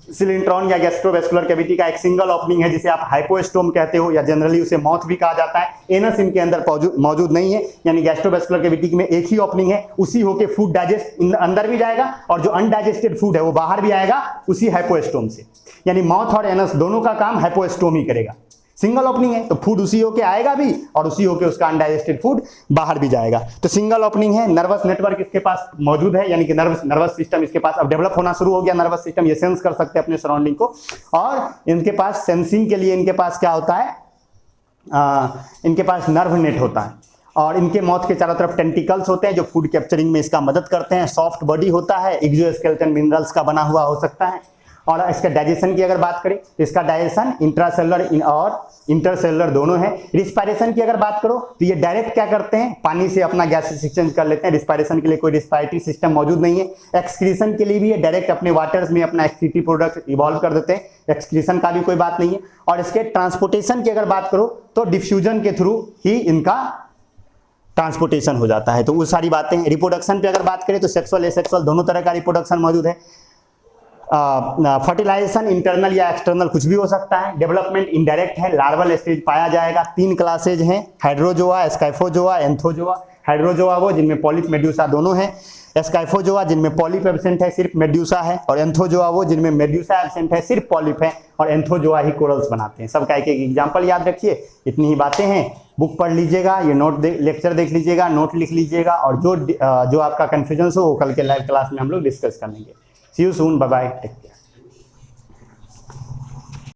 सिलिंट्रॉन या गैस्ट्रोवेस्कुलर कैविटी का एक सिंगल ओपनिंग है जिसे आप हाइपोस्टोम कहते हो, या जनरली उसे माउथ भी कहा जाता है। एनस इनके अंदर मौजूद नहीं है, यानी गैस्ट्रोवेस्कुलर कैविटी में एक ही ओपनिंग है। उसी होके फूड डाइजेस्ट अंदर भी जाएगा और जो अनडाइजेस्टेड फूड है वो बाहर भी आएगा उसी हाइपोस्टोम से। यानी माउथ और एनस दोनों का काम हाइपोस्टोम ही करेगा। सिंगल ओपनिंग है तो फूड उसी होके आएगा भी और उसी होके उसका अनडाइजेस्टेड फूड बाहर भी जाएगा। तो सिंगल ओपनिंग है। नर्वस नेटवर्क इसके पास मौजूद है, यानी कि नर्वस सिस्टम इसके पास अब डेवलप होना शुरू हो गया। नर्वस सिस्टम ये सेंस कर सकते हैं अपने सराउंडिंग को। और इनके पास सेंसिंग के लिए इनके पास क्या होता है? इनके पास नर्व नेट होता है। और इनके माउथ के चारों तरफ टेंटिकल्स होते हैं जो फूड कैप्चरिंग में इसका मदद करते हैं। सॉफ्ट बॉडी होता है, एक्सोस्केलेटन मिनरल्स का बना हुआ हो सकता है। और इसका डाइजेशन की अगर बात करें तो इसका डाइजेशन इंट्रासेलुलर और इंटरसेलुलर दोनों है। रिस्पायरेशन की अगर बात करो तो ये डायरेक्ट क्या करते हैं? पानी से अपना गैसेस एक्सचेंज कर लेते हैं। रिस्पायरेशन के लिए कोई रिस्पायरेटरी सिस्टम मौजूद नहीं है। एक्सक्रीशन के लिए भी ये डायरेक्ट अपने वाटर्स में अपना एक्सक्रीटरी प्रोडक्ट इवॉल्व कर देते हैं। एक्सक्रीशन का भी कोई बात नहीं है। और इसके ट्रांसपोर्टेशन की अगर बात करो तो डिफ्यूजन के थ्रू ही इनका ट्रांसपोर्टेशन हो जाता है। तो वो सारी बातें। रिप्रोडक्शन पे अगर बात करें तो सेक्सुअल एसेक्सुअल दोनों तरह का रिप्रोडक्शन मौजूद है। फर्टिलाइजेशन इंटरनल या एक्सटर्नल कुछ भी हो सकता है। डेवलपमेंट इनडायरेक्ट है, लार्वल स्टेज पाया जाएगा। 3 क्लासेज हैं, हाइड्रोजोआ, एस्काइफोजोआ, एंथोजोआ। हाइड्रोजोआ वो जिनमें पॉलिप मेड्यूसा दोनों हैं, एस्काइफोजोआ जिनमें पॉलिप एब्सेंट है सिर्फ मेड्यूसा है, और एंथोजोआ वो जिनमें मेड्यूसा एब्सेंट है सिर्फ पॉलिप है, और एंथोजोआ ही कोरल्स बनाते हैं। सबका एक एक एग्जाम्पल याद रखिए। इतनी ही बातें हैं। बुक पढ़ लीजिएगा, ये लेक्चर देख लीजिएगा, नोट लिख लीजिएगा, और जो आपका कंफ्यूजन हो वो कल के लाइव क्लास में हम लोग डिस्कस कर लेंगे। See you soon, bye bye, take care.